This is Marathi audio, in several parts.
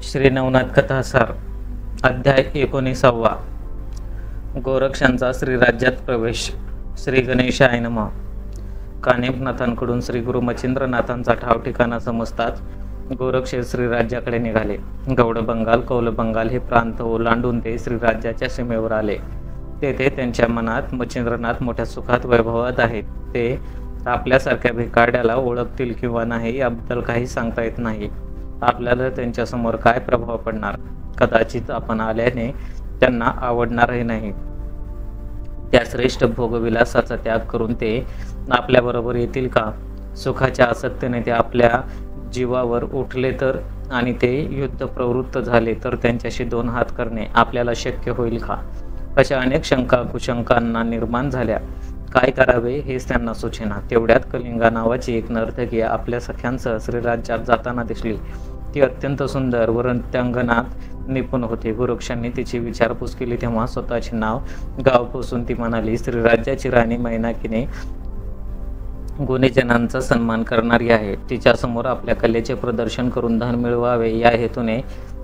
श्री नवनाथ कथासार अध्याय 19वा गोरक्षांचा श्रीराज्यात प्रवेश. श्री गणेशाय नमः. कानिफनाथांकडून श्री गुरु मच्छिंद्रनाथांचा ठाव ठिकाणा समजताच गोरक्ष श्रीराज्याकडे निघाले. गौड बंगाल कौल बंगाल हे प्रांत ओलांडून ते श्रीराज्याच्या सीमेवर आले. तेथे त्यांच्या मनात मच्छिंद्रनाथ मोठ्या सुखात वैभवात आहेत. ते आपल्यासारख्या भिकारड्याला ओळखतील किंवा नाही याबद्दल काही सांगता येत नाही. आपल्याला त्यांच्यासमोर काय प्रभाव पडणार, कदाचित आपण आल्याने त्यांना आवडणारही नाही. त्या श्रेष्ठ भोगविलासाचा त्याग करून ते आपल्याबरोबर येतील का? सुखाच्या आसक्तीने ते आपल्या जीवावर उठले तर आणि ते युद्ध प्रवृत्त झाले तर त्यांच्याशी दोन हात करणे आपल्याला शक्य होईल का? अशा अनेक शंका कुशंकांना निर्माण झाल्या. काय करावे हेच त्यांना सुचेना. तेवढ्यात कलिंगा नावाची एक नर्तकी आपल्या सख्यांसह श्रीराज्यात जाताना दिसली. ती अत्यंत सुंदर व नृत्यांगणात निपुण होती. गोरक्षांनी तिची विचारपूस केली तेव्हा स्वतःचे नाव गाव पोसून ती म्हणाली, श्रीराज्याची राणी मैनाकीने गुणीजनांचा सन्मान करणारी आहे. तिच्यासमोर आपल्या कलेचे प्रदर्शन करून धन मिळवावे या हेतूने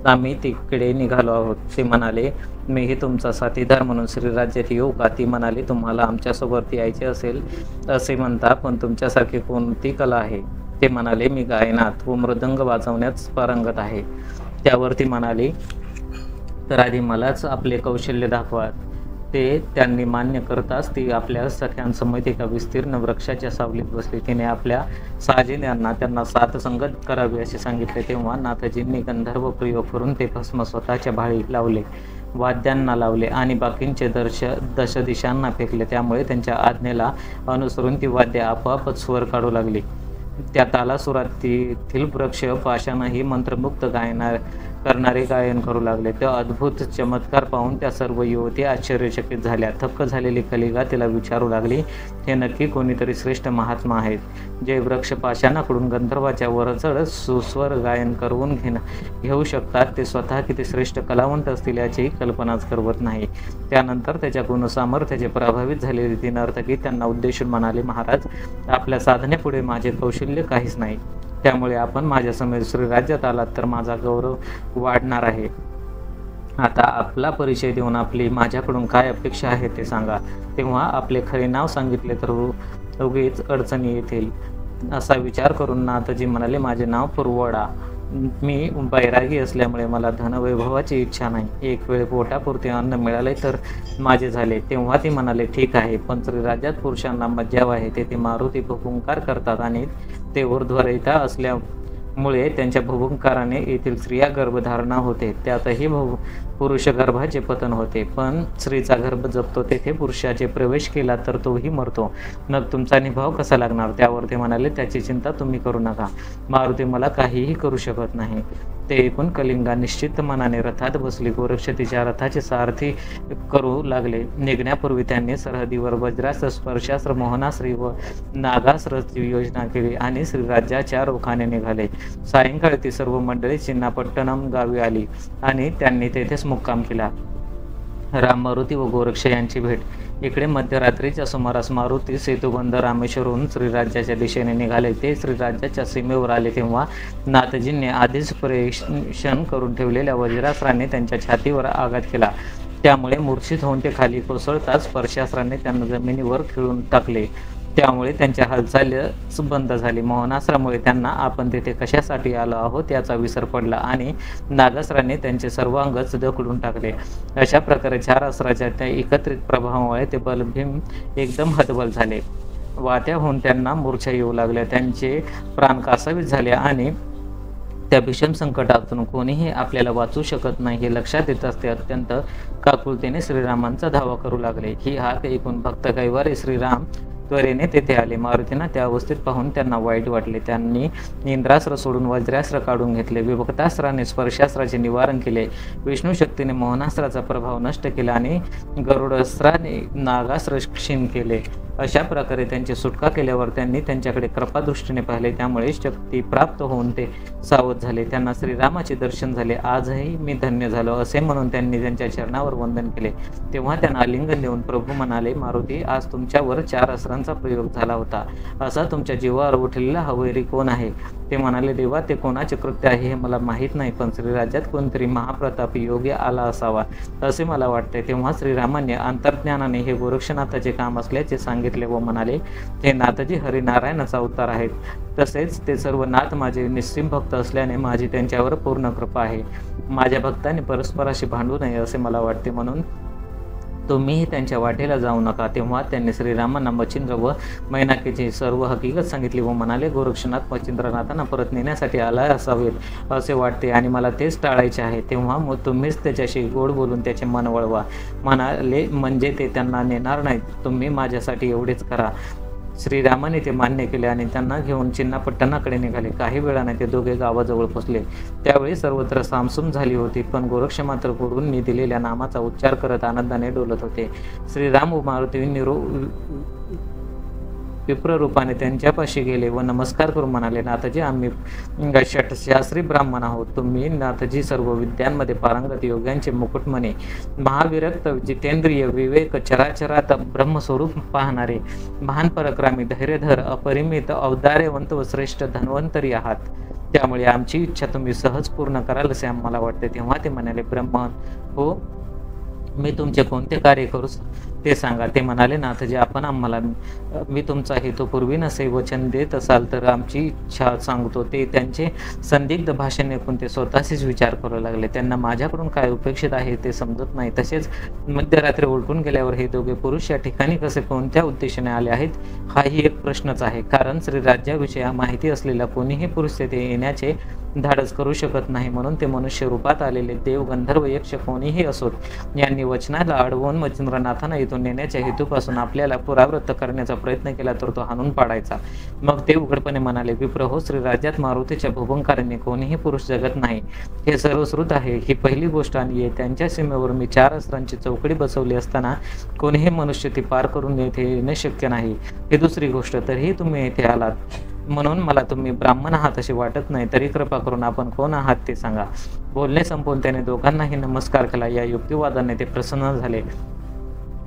आम्ही तिकडे निघालो आहोत. ते म्हणाले, मीही तुमचा साथीदार म्हणून श्रीराज्यात येऊ का? ती म्हणाली, तुम्हाला आमच्यासोबत यायचे असेल असे म्हणता, पण तुमच्यासारखी कोणती कला आहे? ते म्हणाले, मी गायनात व मृदंग वाजवण्यात पारंगत आहे. त्यावर ती म्हणाली, तर आधी मलाच आपले कौशल्य दाखवा. ते त्यांनी मान्य करताच ती आपल्या सख्यांसमोर एका विस्तीर्ण वृक्षाच्या सावलीत बसली. तिने आपल्या साजिन्यांना त्यांना साथ संगत करावी असे सांगितले. तेव्हा नाथजींनी गंधर्व प्रयोग करून ते भस्म स्वतःच्या भाळी लावले, वाद्यांना लावले आणि बाकींचे दश दिशांना फेकले. त्यामुळे त्यांच्या आज्ञेला अनुसरून ती वाद्ये आपोआपच स्वर काढू लागली. त्या तालासुरातील वृक्ष पाशांनाही मंत्रमुक्त करणारे गायन करू लागले. त्या अद्भुत चमत्कार पाहून त्या सर्व युवती आश्चर्यचकित झाल्या. थक्क झालेली कलिगा तिला विचारू लागली, हे नक्की कोणीतरी श्रेष्ठ महात्मा आहेत, जे वृक्ष पाशांनाकडून गंधर्वाच्या वरचढ सुस्वर गायन करून घेऊ शकतात. ते स्वतः किती श्रेष्ठ कलावंत असतील याची कल्पनाच करवत नाही. त्यानंतर त्याच्या गुणसामर्थ्याचे प्रभावित झालेली ती नर्तकी त्यांना उद्देशून म्हणाली, महाराज, आपल्या साधनेपुढे माझे कौशल्य काहीच नाही. त्यामुळे आपण माझ्यासमोर श्रीराज्यात आलात तर माझा गौरव वाढणार आहे. आता आपला परिचय देऊन आपली माझ्याकडून काय अपेक्षा आहे ते सांगा. तेव्हा आपले खरे नाव सांगितले तर उगीच अडचणी येतील असा विचार करून नाथजी म्हणाले, माझे नाव पुरवडा. मी बैरागी असल्यामुळे मला धनवैभवाची इच्छा नाही. एक वेळ पोटापुरते अन्न मिळाले तर माझे झाले. तेव्हा ती म्हणाले, ठीक आहे, पण श्रीराज्यात पुरुषांना मज्जाव आहे. तेथे मारुती भुभुंकार करतात आणि ते ऊर्ध्वरेता असल्यामुळे त्यांच्या भुभुंकाराने येथील स्त्रिया गर्भधारणा होते. त्यातही पुरुष गर्भाचे पतन होते. पण स्त्रीचा गर्भ जपतो तेथे पुरुषाचे प्रवेश केला तर तोही मरतो. मग तुमचा निभाव कसा लागणार? त्यावर ते म्हणाले, त्याची चिंता तुम्ही करू नका. मारुती मला काहीही करू शकत नाही. ते ऐकून कलिंगा निश्चित मनाने रथात बसली. गोरक्ष तिच्या रथाचे सारथी करू लागले. निघण्यापूर्वी त्यांनी सरहदीवर वज्रास्त्र, स्पर्शास्त्र, मोहनास्त्र व नागास्त्राची योजना केली आणि श्रीराज्याच्या रोखाने निघाले. सायंकाळी ती सर्व मंडळी चिन्नापट्टणम गावी आली आणि त्यांनी तेथेच मुक्काम केला. राम, मारुती व गोरक्ष यांची भेट. इकडे मध्यरात्रीच्या सुमारास मारुती सेतुबंध रामेश्वरहून श्रीराज्याच्या दिशेने निघाले. ते श्रीराज्याच्या सीमेवर आले तेव्हा नाथजींनी आधीच परीक्षण करून ठेवलेल्या वज्रास्त्राने त्यांच्या छातीवर आघात केला. त्यामुळे मूर्छित होऊन ते खाली कोसळताच स्पर्शास्त्राने त्यांना जमिनीवर खिळून टाकले. त्यामुळे त्यांच्या हालचालच बंद झाली. मोहनास्त्रामुळे त्यांना आपण तेथे कशासाठी आलो आहोत याचा विसर पडला आणि नागास्त्राने त्यांचे सर्व अंगच दखडून टाकले. अशा प्रकारे चार अस्त्राच्या त्या एकत्रित प्रभावामुळे ते बलभीम एकदम हतबल झाले. वात्या होऊन त्यांना मूर्छा येऊ लागल्या. त्यांचे प्राण कासावीस झाले आणि त्या भीषण संकटातून कोणीही आपल्याला वाचू शकत नाही हे लक्षात येताच ते अत्यंत काकुळतेने श्रीरामांचा धावा करू लागले. ही हाक ऐकून भक्त कैवारी श्रीराम त्वरेने तेथे आले. मारुतींना त्या अवस्थेत पाहून त्यांना वाईट वाटले. त्यांनी इंद्रास्त्र सोडून वज्रास्त्र काढून घेतले. विभक्तास्त्राने स्पर्शास्त्राचे निवारण केले. विष्णू शक्तीने मोहनास्त्राचा प्रभाव नष्ट केला आणि गरुडास्त्राने नागास्त्र क्षीण केले. अशा प्रकारे त्यांची सुटका केल्यावर त्यांनी त्यांच्याकडे कृपादृष्टीने पाहिले, त्यामुळे शक्ती प्राप्त होऊन ते सावध झाले. त्यांना श्रीरामाचे दर्शन झाले. आजही मी धन्य झालो असे म्हणून त्यांनी त्यांच्या चरणावर वंदन केले. तेव्हा त्यांना आलिंगन देऊन प्रभू म्हणाले, मारुती, आज तुमच्यावर 4 अस्त्रांचा प्रयोग झाला होता. असा तुमच्या जीवावर उठलेला हा वैरी कोण आहे? ते म्हणाले, देवा, ते कोणाचे कृत्य आहे हे मला माहीत नाही, पण श्रीराज्यात कोणतरी महाप्रतापी योगी आला असावा असे मला वाटते. तेव्हा श्रीरामाने अंतर्ज्ञानाने हे गोरक्षनाथाचे काम असल्याचे सांगितले व म्हणाले, हे नाथजी हरिनारायणाचा अवतार आहेत. तसेच ते सर्व नाथ माझे निस्सीम भक्त असल्याने माझी त्यांच्यावर पूर्ण कृपा आहे. माझ्या भक्तांनी परस्पराशी भांडू नये असे मला वाटते, म्हणून तुम्हीही त्यांच्या वाटेला जाऊ नका. तेव्हा त्यांनी श्रीरामांना मच्छिंद्र व मैनाकीची सर्व हकीकत सांगितली व म्हणाले, गोरक्षनाथ मच्छिंद्रनाथांना परत नेण्यासाठी आला असावेत असे वाटते आणि मला तेच टाळायचे आहे. तेव्हा मग तुम्हीच त्याच्याशी गोड बोलून त्याचे मन वळवा. म्हणाले, म्हणजे ते त्यांना नेणार नाहीत. तुम्ही माझ्यासाठी एवढेच करा. श्रीरामाने ते मान्य केले आणि त्यांना घेऊन चिन्नापट्टणाकडे निघाले. काही वेळाने ते दोघे गावाजवळ पोचले. त्यावेळी सर्वत्र सामसूम झाली होती, पण गोरक्ष मात्र गुरूंनी दिलेल्या नामाचा उच्चार करत आनंदाने डोलत होते. श्रीराम व मारुती विप्ररूपाने त्यांच्यापाशी गेले व नमस्कार करून म्हणाले, नाथजी, आम्ही षटशास्त्री ब्राह्मण आहोत. तुम्ही नाथजी सर्व विद्यांमध्ये पारंगत, योग्यांचे मुकुटमणी, महाविरक्त, जितेंद्रिय, विवेक, चराचरात ब्रह्मस्वरूप पाहणारे, महान पराक्रमी, धैर्यधर, अपरिमित, औदार्यवंत व श्रेष्ठ धन्वंतरी आहात. त्यामुळे आमची इच्छा तुम्ही सहज पूर्ण कराल असे आम्हाला वाटते. तेव्हा ते म्हणाले, ब्रह्मन हो, मी तुमचे कोणते कार्य करू ते सांगा. ते म्हणाले, नाथजी, आपण आम्हाला मी तुमचा हेतू पूर्वी नसे वचन देत असाल तर आमची इच्छा सांगतो. ते त्यांचे संदिग्ध भाषण ऐकून ते स्वतःशीच विचार करू लागले. त्यांना माझ्याकडून काय अपेक्षित आहे ते समजत नाही. तसेच मध्यरात्री उलटून गेल्यावर हे दोघे पुरुष या ठिकाणी कसे कोणत्या उद्देशाने आले आहेत हाही एक प्रश्नच आहे. कारण श्रीराज्याविषयी माहिती असलेला कोणीही पुरुष तेथे येण्याचे धाडस करू शकत नाही. म्हणून ते मनुष्य रूपात आलेले देव, गंधर्व, यक्ष कोणीही असोत, यांनी वचनाला अडवून मच्छिंद्रनाथांना इथून नेण्याच्या हेतूपासून आपल्याला पुरावृत्त करण्याचा प्रयत्न केला तर तो हाणून पाडायचा. मग ते उघडपणे म्हणाले, विप्रहो, श्रीराज्यात मारुतीच्या भूभंकाराने कोणीही पुरुष जगत नाही, हे सर्वश्रुत आहे. ही पहिली गोष्ट. आणि त्यांच्या सीमेवर मी 4 अस्त्रांची चौकडी बसवली असताना कोणीही मनुष्य ती पार करून येथे येणे शक्य नाही. ही दुसरी गोष्ट. तरीही तुम्ही येथे आलात, म्हणून मला तुम्ही ब्राह्मण आहात असे वाटत नाही. तरी कृपा करून आपण कोण आहात ते सांगा. बोलणे संपवून त्याने दोघांनाही नमस्कार केला. या युक्तिवादाने ते प्रसन्न झाले.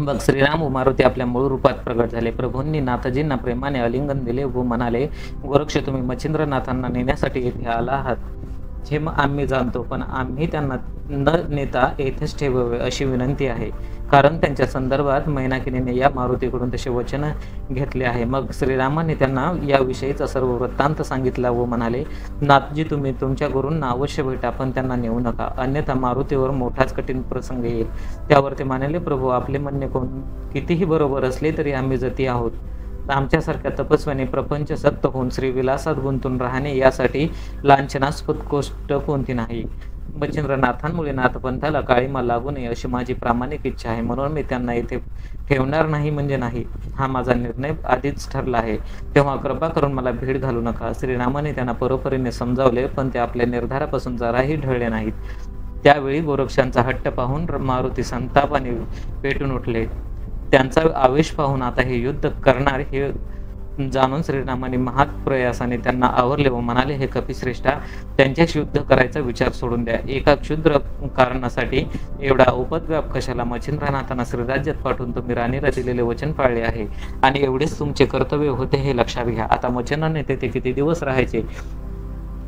मग श्रीराम व मारुती आपल्या मूळ रूपात प्रगट झाले. प्रभूंनी नाथजींना प्रेमाने आलिंगन दिले व म्हणाले, गोरक्ष, तुम्ही मच्छिंद्रनाथांना नेण्यासाठी येथे आला आहात हे आम्ही जाणतो, पण आम्ही त्यांना न नेता येथेच ठेवावे अशी विनंती आहे. कारण त्यांच्या संदर्भात मैनाकिनीने या मारुतीकडून तसे वचन घेतले आहे. मग श्रीरामाने त्यांना याविषयीचा सर्व वृत्तांत सांगितला व म्हणाले, नाथजी, तुम्ही तुमच्या गुरूंना अवश्य भेटा, पण त्यांना नेऊ नका, अन्यथा मारुतीवर मोठाच कठीण प्रसंग येईल. त्यावर ते म्हणाले, प्रभू, आपले म्हणणे कितीही बरोबर असले तरी आम्ही जती आहोत. आमच्यासारख्या तपस्व्याने प्रपंच सक्त होऊन श्रीविलासात गुंतून राहणे यासाठी लांछनास्पद गोष्ट कोणती नाही. मच्छिंद्रनाथांमुळे नाथपंथाला काळीमा लागू नये अशी माझी प्रामाणिक इच्छा आहे. म्हणून मी त्यांना येथे ठेवणार नाही म्हणजे नाही. हा माझा निर्णय आधीच ठरला आहे. तेव्हा कृपा करून मला भीड घालू नका. श्रीरामाने त्यांना परोपरीने समजावले, पण ते आपल्या निर्धारापासून जराही ढळले नाहीत. त्यावेळी गोरक्षांचा हट्ट पाहून मारुती संतापाने पेटून उठले. त्यांचा आवेश पाहून आता हे युद्ध करणार हे जाणून श्रीरामाने महाप्रयासाने त्यांना आवरले व म्हणाले, हे कपिश्रेष्ठा, त्यांच्याशी युद्ध करायचा विचार सोडून द्या. एका क्षुद्र कारणासाठी एवढा उपद्व्याप कशाला? मच्छिंद्रनाथांना श्रीराज्यात पाठवून तुम्ही राणीला दिलेले वचन पाळले आहे आणि एवढेच तुमचे कर्तव्य होते हे लक्षात घ्या. आता मच्छिंद्राने तेथे किती दिवस राहायचे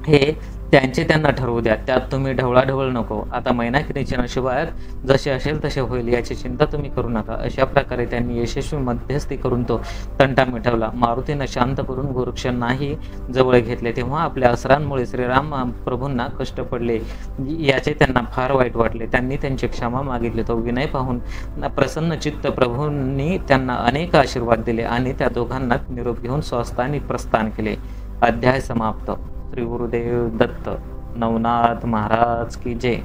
हे त्यांना ठरवू द्या. त्यात तुम्ही ढवळाढवळ नको. आता मैनाकिनीच्या नशिबात जसे असेल तसे होईल याची चिंता तुम्ही करू नका. अशा प्रकारे त्यांनी यशस्वी मध्यस्थी करून तो तंटा मिटवला. मारुतीनं शांत करून गोरक्षांनाही जवळ घेतले. तेव्हा आपल्या अस्त्रांमुळे श्रीराम प्रभूंना कष्ट पडले याचे त्यांना फार वाईट वाटले. त्यांनी त्यांची क्षमा मागितली. तो विनय पाहून प्रसन्न चित्त प्रभूंनी त्यांना अनेक आशीर्वाद दिले आणि त्या दोघांना निरोप घेऊन स्वस्थानी प्रस्थान केले. अध्याय समाप्त. श्री गुरुदेव दत्त. नवनाथ महाराज की जय.